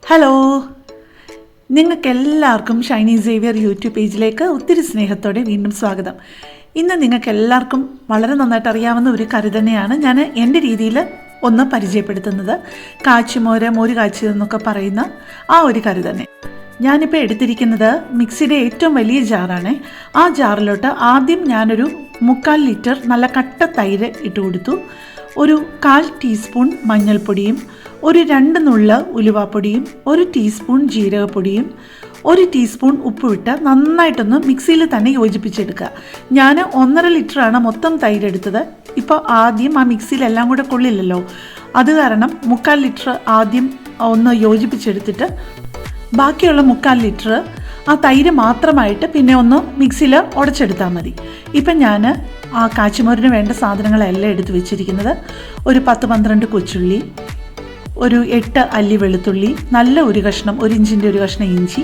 Hello, നിങ്ങൾക്കെല്ലാവർക്കും Shiny Xavier YouTube പേജിലേക്ക് ഒത്തിരി സ്നേഹത്തോടെ വീണ്ടും സ്വാഗതം. ഇന്ന് നിങ്ങൾക്കെല്ലാവർക്കും വളരെ നന്നായിട്ട് അറിയാവുന്ന ഒരു കറി തന്നെയാണ് ഞാൻ എൻ്റെ രീതിയിൽ ഒന്ന് പരിചയപ്പെടുത്തുന്നത്. കാച്ചിമോര്, മോരുകാച്ചിയത്തു എന്നൊക്കെ പറയുന്ന ആ ഒരു കറി തന്നെ. ഞാനിപ്പോൾ എടുത്തിരിക്കുന്നത് മിക്സിയുടെ ഏറ്റവും വലിയ ജാറാണ്. ആ ജാറിലോട്ട് ആദ്യം ഞാനൊരു 3/4 ലിറ്റർ നല്ല കട്ട തൈര് ഇട്ട് കൊടുത്തു. ഒരു 1/4 ടീസ്പൂൺ മഞ്ഞൾപ്പൊടിയും, ഒരു 2 നുള്ള് ഉലുവാപ്പൊടിയും, 1 ടീസ്പൂൺ ജീരകപ്പൊടിയും, 1 ടീസ്പൂൺ ഉപ്പുമിട്ട് നന്നായിട്ടൊന്ന് മിക്സിയിൽ തന്നെ യോജിപ്പിച്ചെടുക്കുക. ഞാൻ 1.5 ലിറ്ററാണ് മൊത്തം തൈര് എടുത്തത്. ഇപ്പോൾ ആദ്യം ആ മിക്സിയിലെല്ലാം കൂടെ കൊള്ളില്ലല്ലോ, അത് കാരണം 3/4 ലിറ്റർ ആദ്യം ഒന്ന് യോജിപ്പിച്ചെടുത്തിട്ട് ബാക്കിയുള്ള 3/4 ലിറ്റർ ആ തൈര് മാത്രമായിട്ട് പിന്നെ ഒന്ന് മിക്സിയിൽ ഉടച്ചെടുത്താൽ മതി. ഇപ്പം ഞാൻ ആ കാച്ചിമോരിന് വേണ്ട സാധനങ്ങളെല്ലാം എടുത്ത് വെച്ചിരിക്കുന്നത്: ഒരു 10-12 കൊച്ചുള്ളി, ഒരു 8 അല്ലി വെളുത്തുള്ളി, നല്ല ഒരു കഷ്ണം 1 ഇഞ്ചിൻ്റെ ഒരു കഷ്ണം ഇഞ്ചി,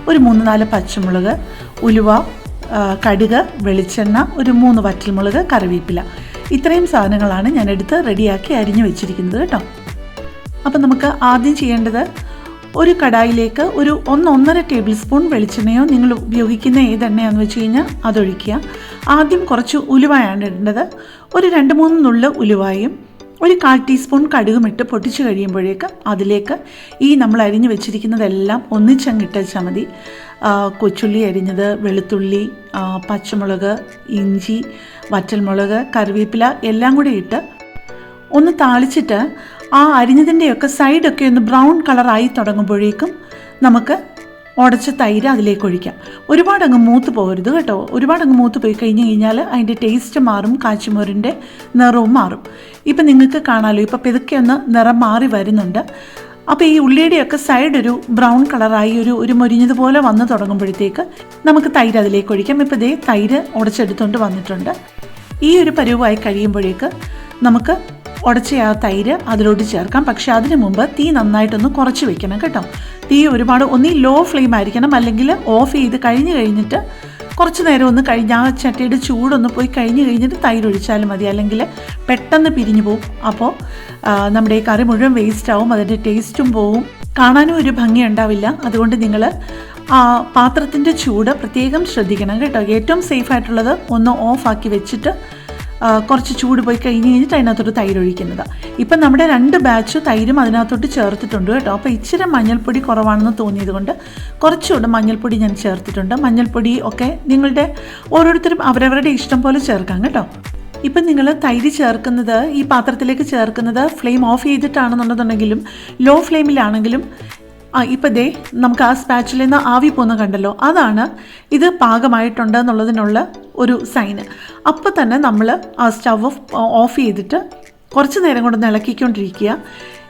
ഒരു 3-4 പച്ചമുളക്, ഉലുവ, കടുക്, വെളിച്ചെണ്ണ, ഒരു 3 വറ്റൽമുളക്, കറിവേപ്പില. ഇത്രയും സാധനങ്ങളാണ് ഞാൻ എടുത്ത് റെഡിയാക്കി അരിഞ്ഞു വെച്ചിരിക്കുന്നത് കേട്ടോ. അപ്പം നമുക്ക് ആദ്യം ചെയ്യേണ്ടത്, ഒരു കടായിലേക്ക് ഒരു 1-1.5 ടേബിൾ സ്പൂൺ വെളിച്ചെണ്ണയോ നിങ്ങൾ ഉപയോഗിക്കുന്ന ഏതെണ്ണയാണെന്ന് വെച്ച് കഴിഞ്ഞാൽ അതൊഴിക്കുക. ആദ്യം കുറച്ച് ഉലുവയാണ് ഇടേണ്ടത്. ഒരു 2-3 നുള്ള് ഉലുവായും ഒരു 1/4 ടീസ്പൂൺ കടുകും ഇട്ട് പൊട്ടിച്ച് കഴിയുമ്പോഴേക്ക് അതിലേക്ക് ഈ നമ്മൾ അരിഞ്ഞു വെച്ചിരിക്കുന്നതെല്ലാം ഒന്നിച്ചങ്ങ് ഇട്ടാൽ മതി. കൊച്ചുള്ളി അരിഞ്ഞത്, വെളുത്തുള്ളി, പച്ചമുളക്, ഇഞ്ചി, വറ്റൽമുളക്, കറിവേപ്പില എല്ലാം കൂടി ഇട്ട് ഒന്ന് താളിച്ചിട്ട് ആ അരിഞ്ഞതിൻ്റെയൊക്കെ സൈഡൊക്കെ ഒന്ന് ബ്രൗൺ കളറായി തുടങ്ങുമ്പോഴേക്കും നമുക്ക് ഉടച്ച തൈര് അതിലേക്ക് ഒഴിക്കാം. ഒരുപാടങ്ങ് മൂത്ത് പോകരുത് കേട്ടോ. ഒരുപാടങ്ങ് മൂത്ത് പോയി കഴിഞ്ഞ് കഴിഞ്ഞാൽ അതിൻ്റെ ടേസ്റ്റ് മാറും, കാച്ചിമോരിൻ്റെ നിറവും മാറും. ഇപ്പം നിങ്ങൾക്ക് കാണാമല്ലോ, ഇപ്പം പെതുക്കെ ഒന്ന് നിറം മാറി വരുന്നുണ്ട്. അപ്പോൾ ഈ ഉള്ളിയുടെയൊക്കെ സൈഡ് ഒരു ബ്രൗൺ കളറായി ഒരു മൊരിഞ്ഞതുപോലെ വന്ന് തുടങ്ങുമ്പോഴത്തേക്ക് നമുക്ക് തൈര് അതിലേക്ക് ഒഴിക്കാം. ഇപ്പോൾ ഇതേ തൈര് ഉടച്ചെടുത്തുകൊണ്ട് വന്നിട്ടുണ്ട്. ഈ ഒരു പരുവമായി കഴിയുമ്പോഴേക്ക് നമുക്ക് ഉടച്ച ആ തൈര് അതിലോട്ട് ചേർക്കാം. പക്ഷേ അതിന് മുമ്പ് തീ നന്നായിട്ടൊന്ന് കുറച്ച് വെക്കണം കേട്ടോ. തീ ഒരുപാട് ഒന്നീ ലോ ഫ്ലെയിം ആയിരിക്കണം, അല്ലെങ്കിൽ ഓഫ് ചെയ്ത് കഴിഞ്ഞിട്ട് കുറച്ച് നേരം ഒന്ന് കഴിഞ്ഞ് ആ ചട്ടിയുടെ ചൂടൊന്ന് പോയി കഴിഞ്ഞിട്ട് തൈര് ഒഴിച്ചാലും മതി, അല്ലെങ്കിൽ പെട്ടെന്ന് പിരിഞ്ഞു പോവും. അപ്പോൾ നമ്മുടെ ഈ കറി മുഴുവൻ വേസ്റ്റ് ആവും, അതിൻ്റെ ടേസ്റ്റും പോവും, കാണാനും ഒരു ഭംഗി ഉണ്ടാവില്ല. അതുകൊണ്ട് നിങ്ങൾ ആ പാത്രത്തിൻ്റെ ചൂട് പ്രത്യേകം ശ്രദ്ധിക്കണം കേട്ടോ. ഏറ്റവും സേഫായിട്ടുള്ളത് ഒന്ന് ഓഫാക്കി വെച്ചിട്ട് കുറച്ച് ചൂട് പോയി കഴിഞ്ഞിട്ട് അതിനകത്തോട്ട് തൈര് ഒഴിക്കുന്നത്. ഇപ്പം നമ്മുടെ 2 ബാച്ച് തൈരും അതിനകത്തോട്ട് ചേർത്തിട്ടുണ്ട് കേട്ടോ. അപ്പോൾ ഇച്ചിരി മഞ്ഞൾപ്പൊടി കുറവാണെന്ന് തോന്നിയത് കൊണ്ട് കുറച്ചുകൂടെ മഞ്ഞൾപ്പൊടി ഞാൻ ചേർത്തിട്ടുണ്ട്. മഞ്ഞൾപ്പൊടി ഒക്കെ നിങ്ങളുടെ ഓരോരുത്തരും അവരവരുടെ ഇഷ്ടം പോലെ ചേർക്കാം കേട്ടോ. ഇപ്പം നിങ്ങൾ തൈര് ചേർക്കുന്നത്, ഈ പാത്രത്തിലേക്ക് ചേർക്കുന്നത് ഫ്ലെയിം ഓഫ് ചെയ്തിട്ടാണെന്നുണ്ടെന്നുണ്ടെങ്കിലും ലോ ഫ്ലെയിമിലാണെങ്കിലും ഇപ്പം ദേ നമുക്ക് ആ സ്പാച്ചിൽ നിന്ന് ആവി പോകുന്ന കണ്ടല്ലോ, അതാണ് ഇത് പാകമായിട്ടുണ്ട് എന്നുള്ളതിനുള്ള ഒരു സൈന്. അപ്പോൾ തന്നെ നമ്മൾ ആ സ്റ്റവ് ഓഫ് ചെയ്തിട്ട് കുറച്ച് നേരം കൊണ്ട് ഇളക്കിക്കൊണ്ടിരിക്കുക.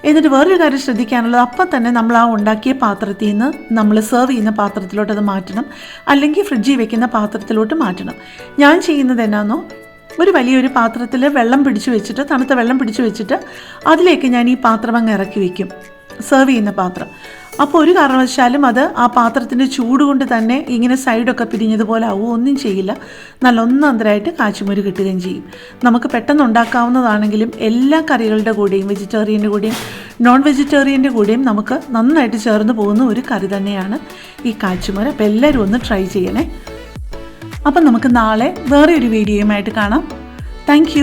എന്നിട്ട് വേറൊരു കാര്യം ശ്രദ്ധിക്കാനുള്ളത്, അപ്പം തന്നെ നമ്മൾ ആ ഉണ്ടാക്കിയ പാത്രത്തിൽ നിന്ന് നമ്മൾ സെർവ് ചെയ്യുന്ന പാത്രത്തിലോട്ട് അത് മാറ്റണം, അല്ലെങ്കിൽ ഫ്രിഡ്ജിൽ വെക്കുന്ന പാത്രത്തിലോട്ട് മാറ്റണം. ഞാൻ ചെയ്യുന്നത് എന്നാന്നോ, ഒരു വലിയൊരു പാത്രത്തിൽ വെള്ളം പിടിച്ചു വെച്ചിട്ട്, തണുത്ത വെള്ളം പിടിച്ചു വെച്ചിട്ട് അതിലേക്ക് ഞാൻ ഈ പാത്രം അങ്ങ് ഇറക്കി വയ്ക്കും, സെർവ് ചെയ്യുന്ന പാത്രം. അപ്പോൾ ഒരു കാരണവശാലും അത് ആ പാത്രത്തിൻ്റെ ചൂട് കൊണ്ട് തന്നെ ഇങ്ങനെ സൈഡൊക്കെ പിരിഞ്ഞതുപോലെ ആവുകയോ ഒന്നും ചെയ്യില്ല. നല്ല ഒന്നന്തരായിട്ട് കാച്ചിമോര് കിട്ടുകയും ചെയ്യും. നമുക്ക് പെട്ടെന്ന് ഉണ്ടാക്കാവുന്നതാണെങ്കിലും എല്ലാ കറികളുടെ കൂടെയും, വെജിറ്റേറിയൻ്റെ കൂടെയും നോൺ വെജിറ്റേറിയൻ്റെ കൂടെയും നമുക്ക് നന്നായിട്ട് ചേർന്ന് പോകുന്ന ഒരു കറി തന്നെയാണ് ഈ കാച്ചിമോര്. അപ്പോൾ എല്ലാവരും ഒന്ന് ട്രൈ ചെയ്യണേ. അപ്പം നമുക്ക് നാളെ വേറെ ഒരു വീഡിയോയുമായിട്ട് കാണാം. താങ്ക്